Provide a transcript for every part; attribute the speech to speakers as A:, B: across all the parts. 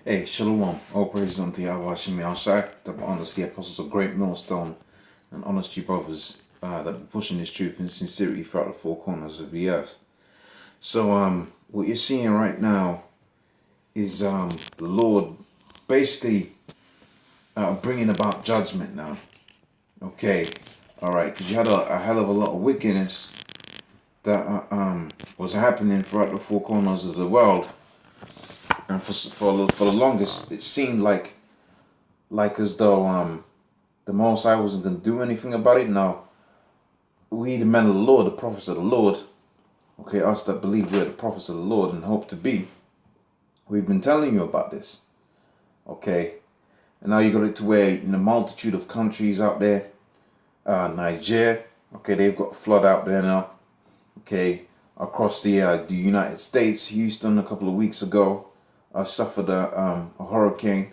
A: Hey, Shalom. All praises unto Yahweh Hashem Shai, that honors the apostles of Great Millstone and honors you brothers that are pushing this truth and sincerity throughout the four corners of the earth. So, what you're seeing right now is the Lord basically bringing about judgment now. Okay, all right, because you had a hell of a lot of wickedness that was happening throughout the four corners of the world. And for the longest, it seemed like as though the Most High wasn't going to do anything about it. Now, we the men of the Lord, the prophets of the Lord, okay, us that believe we're the prophets of the Lord and hope to be, we've been telling you about this, okay? And now you got it to where in a multitude of countries out there, Nigeria, okay, they've got a flood out there now, okay? Across the United States, Houston a couple of weeks ago, suffered a hurricane,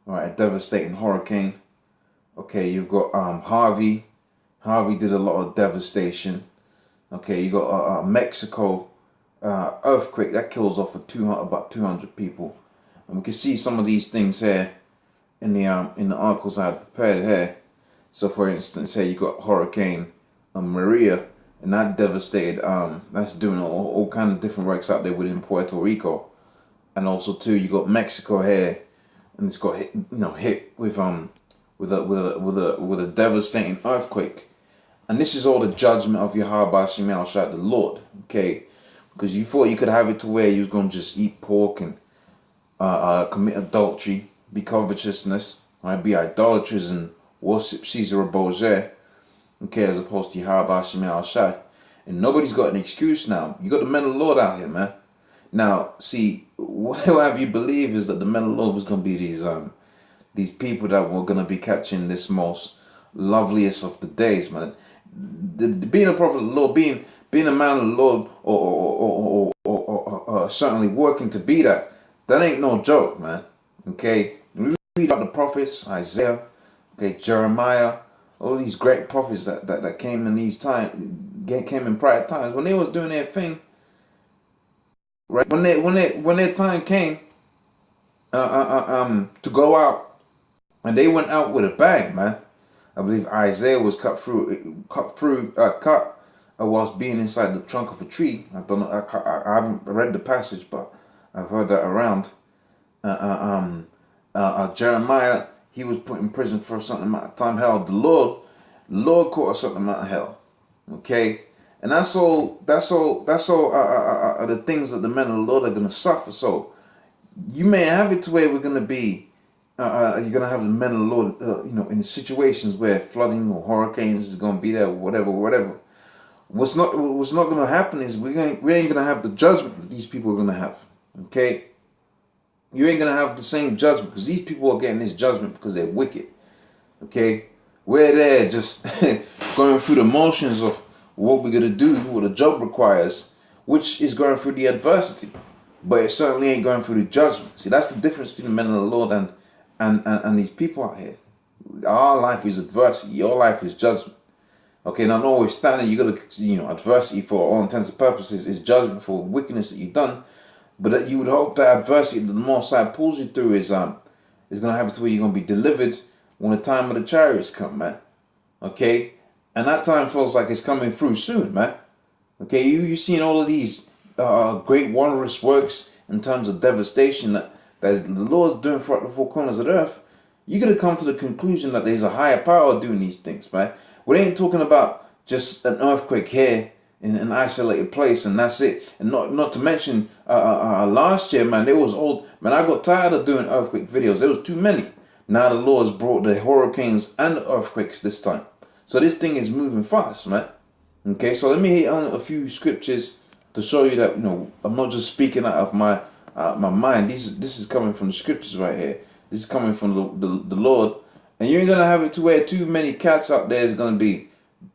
A: right, a devastating hurricane. Okay, you've got Harvey. Harvey did a lot of devastation. Okay, you got Mexico earthquake that kills off about 200 people, and we can see some of these things here in the articles I have prepared here. So, for instance, here you got Hurricane Maria, and that devastated. That's doing all kinds of different works out there within Puerto Rico. And also too, you got Mexico here, and it's got hit with a devastating earthquake, and this is all the judgment of Yahweh Shemel Shad, the Lord. Okay, because you thought you could have it to where you was gonna just eat pork and commit adultery, be covetousness, right? Be idolaters and worship Caesar Borgia, okay, as opposed to Yahweh Shemel Shad, and nobody's got an excuse now. You got the men of the Lord out here, man. Now, see, what have you believe is that the men of the Lord was going to be these people that were going to be catching this most loveliest of the days, man. Being a prophet of the Lord, being a man of the Lord, or certainly working to be that ain't no joke, man. Okay, we read about the prophets, Isaiah, okay, Jeremiah, all these great prophets that came in these times, came in prior times when they was doing their thing. Right, when their time came to go out, and they went out with a bang, man. I believe Isaiah was cut whilst being inside the trunk of a tree. I don't know. I haven't read the passage, but I've heard that around. Jeremiah, he was put in prison for a certain amount of time. Hell, the Lord caught a certain amount of hell. Okay. And that's all the things that the men of the Lord are going to suffer. So you may have it to where we're going to be, you're going to have the men of the Lord, in situations where flooding or hurricanes is going to be there, whatever. What's not going to happen is we ain't going to have the judgment that these people are going to have. Okay? You ain't going to have the same judgment because these people are getting this judgment because they're wicked. Okay? We're there just going through the motions of what we're going to do, what the job requires, which is going through the adversity. But it certainly ain't going through the judgment. See, that's the difference between the men of the Lord and these people out here. Our life is adversity. Your life is judgment. Okay, now notwithstanding, you got to, adversity for all intents and purposes is judgment for wickedness that you've done. But that you would hope that adversity that the Most High pulls you through is going to have it to where you're going to be delivered when the time of the chariots come, man. Okay? And that time feels like it's coming through soon, man. Okay, you seen all of these great wondrous works in terms of devastation that the Lord's doing throughout the four corners of the earth. You're going to come to the conclusion that there's a higher power doing these things, man. We ain't talking about just an earthquake here in an isolated place and that's it. And not to mention last year, man, I got tired of doing earthquake videos. There was too many. Now the Lord's brought the hurricanes and the earthquakes this time. So this thing is moving fast, man. Okay, so let me hit on a few scriptures to show you that I'm not just speaking out of my mind. This is coming from the scriptures right here. This is coming from the Lord, and you ain't gonna have it to where too many cats out there is gonna be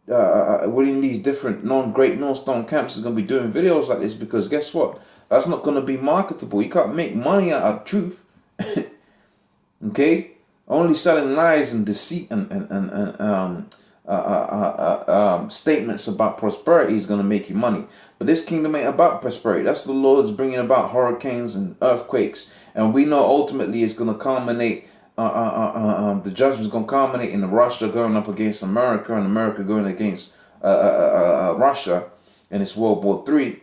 A: within these different great millstone camps is gonna be doing videos like this because guess what? That's not gonna be marketable. You can't make money out of truth. Okay. Only selling lies and deceit and statements about prosperity is going to make you money. But this kingdom ain't about prosperity. That's what the Lord is bringing about, hurricanes and earthquakes. And we know ultimately it's going to culminate, the judgment is going to culminate in Russia going up against America and America going against Russia. And it's World War III.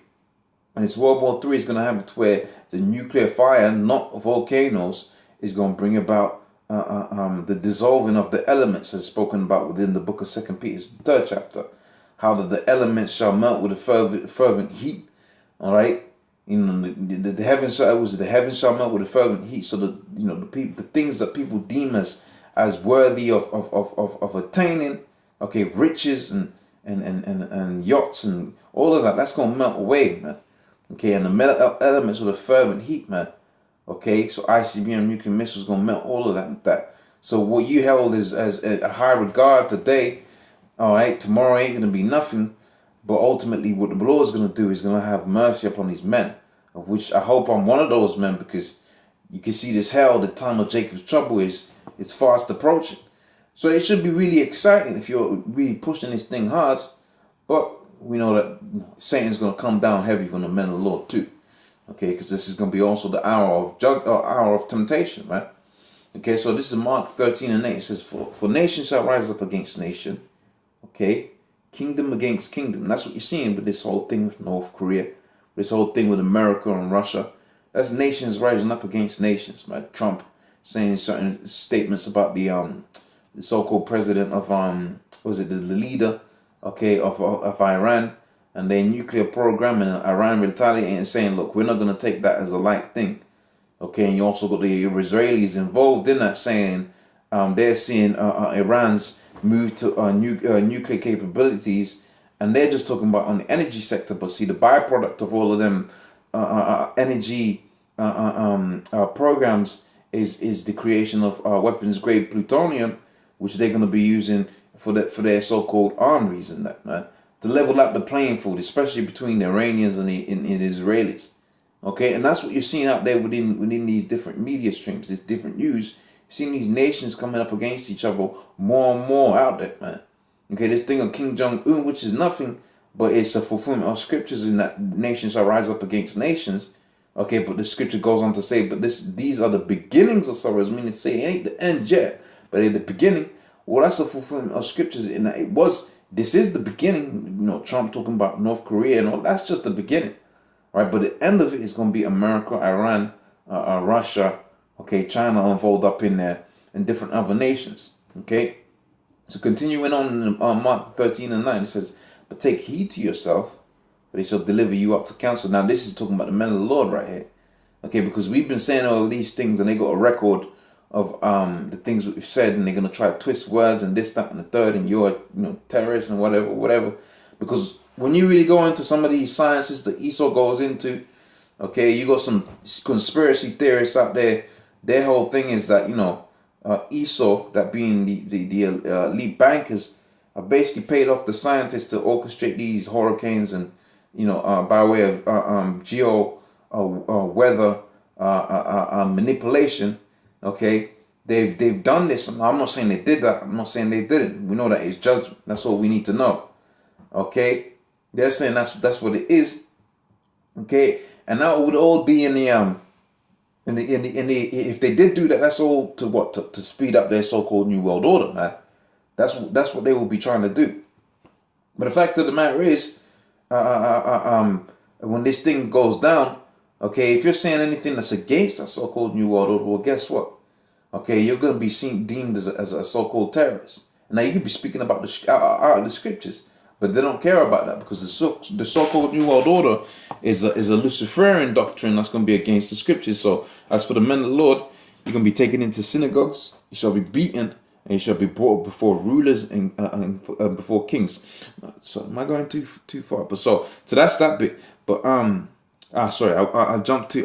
A: And it's World War III is going to happen to where the nuclear fire, not volcanoes, is going to bring about the dissolving of the elements, as spoken about within the book of 2 Peter, 3rd chapter. How that the elements shall melt with a fervent heat. All right, the heavens shall melt with a fervent heat. So the things that people deem as worthy of attaining, okay, riches and yachts and all of that, that's gonna melt away, man. Okay, and the metal elements with a fervent heat, man. Okay, so ICBM nuclear missiles gonna melt all of that. So what you held as a high regard today, all right, tomorrow ain't gonna be nothing. But ultimately, what the Lord is gonna do is gonna have mercy upon these men, of which I hope I'm one of those men, because you can see this hell, the time of Jacob's trouble it's fast approaching. So it should be really exciting if you're really pushing this thing hard. But we know that Satan's gonna come down heavy from the men of the Lord too. Okay, because this is going to be also the hour of temptation, right? Okay, so this is Mark 13:8. It says, for nation shall rise up against nation. Okay, kingdom against kingdom. And that's what you're seeing with this whole thing with North Korea, this whole thing with America and Russia. That's nations rising up against nations, right? Trump saying certain statements about the so-called president of the leader, okay, of Iran, and their nuclear program, and Iran retaliating and saying, look, we're not going to take that as a light thing. Okay, and you also got the Israelis involved in that, saying they're seeing Iran's move to nuclear capabilities, and they're just talking about on the energy sector. But see, the byproduct of all of them energy programs is the creation of weapons grade plutonium, which they're going to be using for their so-called armories and that, right? To level up the playing field, especially between the Iranians and the Israelis. Okay, and that's what you're seeing out there within these different media streams, this different news. You're seeing these nations coming up against each other more and more out there, man. Okay, this thing of Kim Jong-un, which is nothing, but it's a fulfillment of scriptures in that nations shall rise up against nations. Okay, but the scripture goes on to say, but these are the beginnings of sorrows, meaning say it ain't the end yet, but at the beginning. Well, that's a fulfillment of scriptures in that this is the beginning. Trump talking about North Korea and all, that's just the beginning, right? But the end of it is going to be America, Iran, Russia, okay, China involved up in there, and different other nations, okay? So continuing on in Mark 13:9, it says, but take heed to yourself, for they shall deliver you up to council. Now this is talking about the men of the Lord right here, okay? Because we've been saying all these things, and they got a record of the things that we've said, and they're gonna try to twist words and this, that, and the third, and you're terrorists and whatever. Because when you really go into some of these sciences that Esau goes into, okay, you got some conspiracy theorists out there. Their whole thing is that Esau, that being the elite bankers, are basically paid off the scientists to orchestrate these hurricanes, and by way of geo weather manipulation. Okay, they've done this. I'm not saying they did that. I'm not saying they didn't. We know that it's judgment. That's all we need to know. Okay, they're saying that's what it is. Okay, and that would all be in the if they did do that, that's all to speed up their so-called new world order, man. That's what they will be trying to do. But the fact of the matter is, when this thing goes down, okay, if you're saying anything that's against that so-called new world order, well, guess what? Okay, you're going to be deemed as a so-called terrorist. Now you could be speaking about out of the scriptures, but they don't care about that, because the so-called new world order is a Luciferian doctrine that's going to be against the scriptures. So as for the men of the Lord, you're going to be taken into synagogues, you shall be beaten, and you shall be brought before rulers and before kings. So am I going too far? But so that's that bit. But sorry, I jumped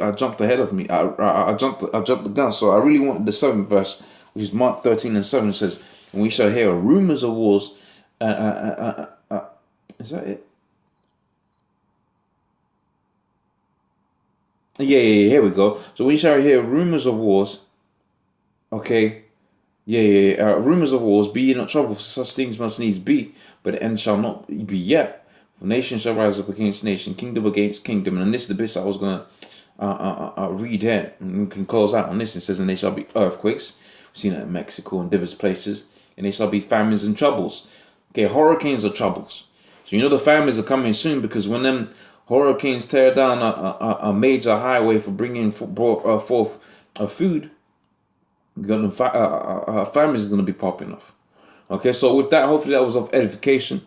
A: ahead of me. I jumped the gun. So I really wanted the 7th verse, which is Mark 13:7. It says, "And we shall hear rumors of wars." Is that it? Yeah. Here we go. So we shall hear rumors of wars. Okay. Rumors of wars, be ye not troubled, for such things must needs be, but the end shall not be yet. For nation shall rise up against nation, kingdom against kingdom. And this is the bit I was going to read here. And we can close out on this. It says, and they shall be earthquakes. We've seen that in Mexico and diverse places. And they shall be famines and troubles. Okay, hurricanes are troubles. So you know the famines are coming soon, because when them hurricanes tear down a major highway for bringing forth food, famines are going to be popping off. Okay, so with that, hopefully that was of edification.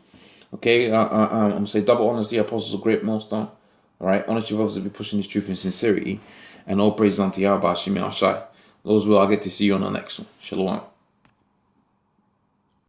A: Okay, I'm going to say double honesty, apostles of great millstone. All right, honesty of others will be pushing this truth in sincerity. And all praise unto Yahweh, Shemi Ashai. Those will, I'll get to see you on the next one. Shalom.